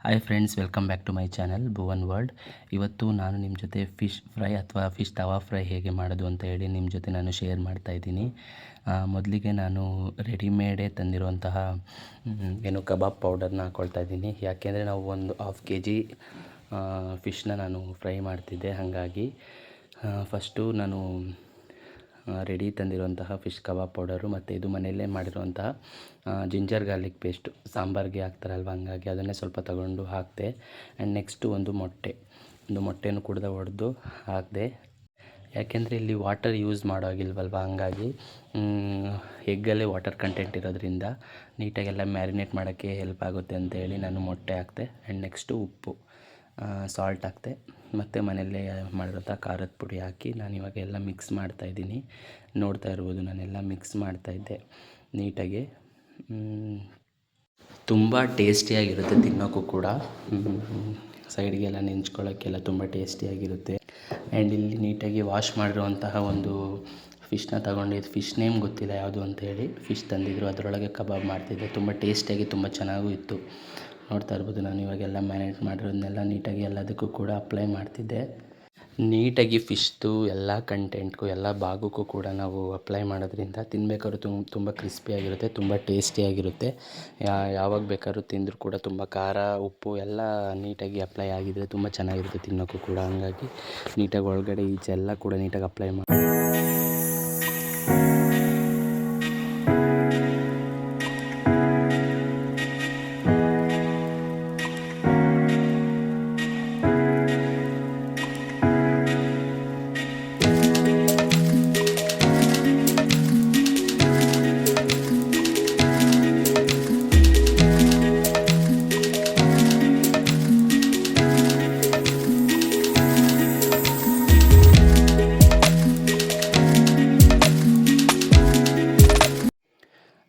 Hi friends, welcome back to my channel Bhuvan world. ಇವತ್ತು ನಾನು ನಿಮ್ಮ ಜೊತೆ ಫಿಶ್ ಫ್ರೈ ಅಥವಾ ಫಿಶ್ ತವಾ ಫ್ರೈ ಹೇಗೆ ಮಾಡೋದು ಅಂತ ಹೇಳಿ ನಿಮ್ಮ ಜೊತೆ ನಾನು ಶೇರ್ ಮಾಡ್ತಾಯಿದ್ದೀನಿ. ಮೊದಲಿಗೆ ನಾನು ರೆಡಿಮೇಡೇ ತಂದಿರುವಂತಹ ಕಬಾಬ್ ಪೌಡರ್ನ ಹಾಕ್ಕೊಳ್ತಾ ಇದ್ದೀನಿ. ಯಾಕೆಂದರೆ ನಾವು ಒಂದು ಹಾಫ್ kg ಫಿಶ್ನ ನಾನು ಫ್ರೈ ಮಾಡ್ತಿದ್ದೆ. ಹಾಗಾಗಿ ಫಸ್ಟು ನಾನು ರೆಡಿ ತಂದಿರುವಂತಹ ಫಿಶ್ ಕಬಾಬ್ ಪೌಡರು ಮತ್ತು ಇದು ಮನೆಯಲ್ಲೇ ಮಾಡಿರುವಂತಹ ಜಿಂಜರ್ ಗಾರ್ಲಿಕ್ ಪೇಸ್ಟು ಸಾಂಬಾರಿಗೆ ಹಾಕ್ತಾರಲ್ವ, ಹಂಗಾಗಿ ಅದನ್ನೇ ಸ್ವಲ್ಪ ತಗೊಂಡು ಹಾಕಿದೆ. ಆ್ಯಂಡ್ ನೆಕ್ಸ್ಟು ಒಂದು ಮೊಟ್ಟೆನೂ ಕೂಡ ಒಡೆದು ಹಾಕಿದೆ. ಯಾಕೆಂದರೆ ಇಲ್ಲಿ ವಾಟರ್ ಯೂಸ್ ಮಾಡೋಗಿಲ್ವಲ್ವ, ಹಂಗಾಗಿ ಎಗ್ಗಲ್ಲೇ ವಾಟರ್ ಕಂಟೆಂಟ್ ಇರೋದ್ರಿಂದ ನೀಟಾಗೆಲ್ಲ ಮ್ಯಾರಿನೇಟ್ ಮಾಡೋಕ್ಕೆ ಹೆಲ್ಪ್ ಆಗುತ್ತೆ ಅಂತ ಹೇಳಿ ನಾನು ಮೊಟ್ಟೆ ಹಾಕಿದೆ. ಆ್ಯಂಡ್ ನೆಕ್ಸ್ಟು ಉಪ್ಪು, ಸಾಲ್ಟ್ ಹಾಕಿದೆ ಮತ್ತು ಮನೆಯಲ್ಲೇ ಮಾಡಿರೋಂಥ ಖಾರದ ಪುಡಿ ಹಾಕಿ ನಾನು ಇವಾಗ ಎಲ್ಲ ಮಿಕ್ಸ್ ಮಾಡ್ತಾಯಿದ್ದೀನಿ. ನೋಡ್ತಾ ಇರ್ಬೋದು, ನಾನೆಲ್ಲ ಮಿಕ್ಸ್ ಮಾಡ್ತಾಯಿದ್ದೆ ನೀಟಾಗಿ. ತುಂಬ ಟೇಸ್ಟಿಯಾಗಿರುತ್ತೆ ತಿನ್ನೋಕ್ಕೂ ಕೂಡ. ಸೈಡ್ಗೆಲ್ಲ ನೆಂಚ್ಕೊಳ್ಳೋಕ್ಕೆಲ್ಲ ತುಂಬ ಟೇಸ್ಟಿಯಾಗಿರುತ್ತೆ. ಆ್ಯಂಡ್ ಇಲ್ಲಿ ನೀಟಾಗಿ ವಾಶ್ ಮಾಡಿರುವಂತಹ ಒಂದು ಫಿಶ್ನ ತಗೊಂಡಿದ್ದು, ಫಿಶ್ ನೇಮ್ ಗೊತ್ತಿಲ್ಲ ಯಾವುದು ಅಂತ ಹೇಳಿ, ಫಿಶ್ ತಂದಿದ್ರು, ಅದರೊಳಗೆ ಕಬಾಬ್ ಮಾಡ್ತಿದ್ದೆ. ತುಂಬ ಟೇಸ್ಟಿಯಾಗಿ ತುಂಬ ಚೆನ್ನಾಗೂ ಇತ್ತು. ನೋಡ್ತಾ ಇರ್ಬೋದು, ನಾನು ಇವಾಗೆಲ್ಲ ಮ್ಯಾರಿನೇಟ್ ಮಾಡಿರೋದನ್ನೆಲ್ಲ ನೀಟಾಗಿ ಎಲ್ಲದಕ್ಕೂ ಕೂಡ ಅಪ್ಲೈ ಮಾಡ್ತಿದ್ದೆ. ನೀಟಾಗಿ ಫಿಶ್ದು ಎಲ್ಲ ಕಂಟೆಂಟ್ಗೂ ಎಲ್ಲ ಭಾಗಕ್ಕೂ ಕೂಡ ನಾವು ಅಪ್ಲೈ ಮಾಡೋದ್ರಿಂದ ತಿನ್ಬೇಕಾದ್ರೂ ತುಂಬ ಕ್ರಿಸ್ಪಿಯಾಗಿರುತ್ತೆ, ತುಂಬ ಟೇಸ್ಟಿಯಾಗಿರುತ್ತೆ. ಯಾವಾಗ ಬೇಕಾದ್ರೂ ತಿಂದರೂ ಕೂಡ ತುಂಬ ಖಾರ ಉಪ್ಪು ಎಲ್ಲ ನೀಟಾಗಿ ಅಪ್ಲೈ ಆಗಿದ್ದರೆ ತುಂಬ ಚೆನ್ನಾಗಿರುತ್ತೆ ತಿನ್ನೋಕ್ಕೂ ಕೂಡ. ಹಂಗಾಗಿ ನೀಟಾಗಿ ಒಳಗಡೆ ಈಚೆ ಎಲ್ಲ ಕೂಡ ನೀಟಾಗಿ ಅಪ್ಲೈ ಮಾಡಿ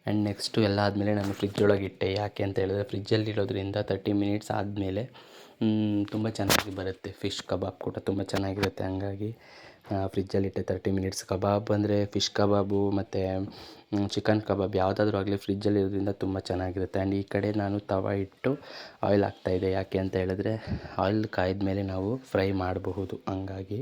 ಆ್ಯಂಡ್ ನೆಕ್ಸ್ಟು ಎಲ್ಲ ಆದಮೇಲೆ ನಾನು ಫ್ರಿಜ್ ಒಳಗೆ ಇಟ್ಟೆ. ಯಾಕೆ ಅಂತ ಹೇಳಿದ್ರೆ ಫ್ರಿಜ್ಜಲ್ಲಿ ಇಡೋದ್ರಿಂದ 30 ಮಿನಿಟ್ಸ್ ಆದಮೇಲೆ ತುಂಬ ಚೆನ್ನಾಗಿ ಬರುತ್ತೆ. ಫಿಶ್ ಕಬಾಬ್ ಕೂಡ ತುಂಬ ಚೆನ್ನಾಗಿರುತ್ತೆ. ಹಂಗಾಗಿ ಫ್ರಿಜ್ಜಲ್ಲಿಟ್ಟೆ 30 ಮಿನಿಟ್ಸ್. ಕಬಾಬ್ ಅಂದರೆ ಫಿಶ್ ಕಬಾಬು ಮತ್ತು ಚಿಕನ್ ಕಬಾಬ್ ಯಾವುದಾದ್ರೂ ಆಗಲಿ ಫ್ರಿಜ್ಜಲ್ಲಿ ಇರೋದ್ರಿಂದ ತುಂಬ ಚೆನ್ನಾಗಿರುತ್ತೆ. ಆ್ಯಂಡ್ ಈ ಕಡೆ ನಾನು ತವ ಇಟ್ಟು ಆಯಿಲ್ ಹಾಕ್ತಾಯಿದ್ದೆ. ಯಾಕೆ ಅಂತ ಹೇಳಿದ್ರೆ ಆಯಿಲ್ ಕಾಯ್ದ ಮೇಲೆ ನಾವು ಫ್ರೈ ಮಾಡಬಹುದು. ಹಂಗಾಗಿ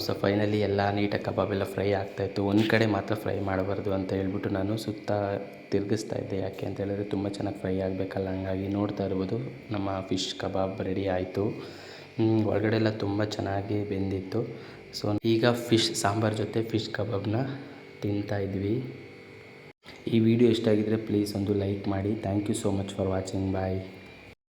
ಸೊ ಫೈನಲಿ ಎಲ್ಲ ನೀಟಾಗಿ ಕಬಾಬೆಲ್ಲ ಫ್ರೈ ಆಗ್ತಾಯಿತ್ತು. ಒಂದು ಕಡೆ ಮಾತ್ರ ಫ್ರೈ ಮಾಡಬಾರ್ದು ಅಂತ ಹೇಳ್ಬಿಟ್ಟು ನಾನು ಸುತ್ತ ತಿರುಗಿಸ್ತಾ ಇದ್ದೆ. ಯಾಕೆ ಅಂತ ಹೇಳಿದ್ರೆ ತುಂಬ ಚೆನ್ನಾಗಿ ಫ್ರೈ ಆಗಬೇಕಲ್ಲ, ಹಂಗಾಗಿ. ನೋಡ್ತಾ ಇರ್ಬೋದು, ನಮ್ಮ ಫಿಶ್ ಕಬಾಬ್ ರೆಡಿ ಆಯಿತು. ಒಳಗಡೆ ಎಲ್ಲ ತುಂಬ ಚೆನ್ನಾಗಿ ಬೆಂದಿತ್ತು. ಸೊ ಈಗ ಫಿಶ್ ಸಾಂಬಾರು ಜೊತೆ ಫಿಶ್ ಕಬಾಬ್ನ ತಿಂತಾಯಿದ್ವಿ. ಈ ವಿಡಿಯೋ ಇಷ್ಟ ಆಗಿದ್ದರೆ ಪ್ಲೀಸ್ ಒಂದು ಲೈಕ್ ಮಾಡಿ. Thank you so much for watching. Bye.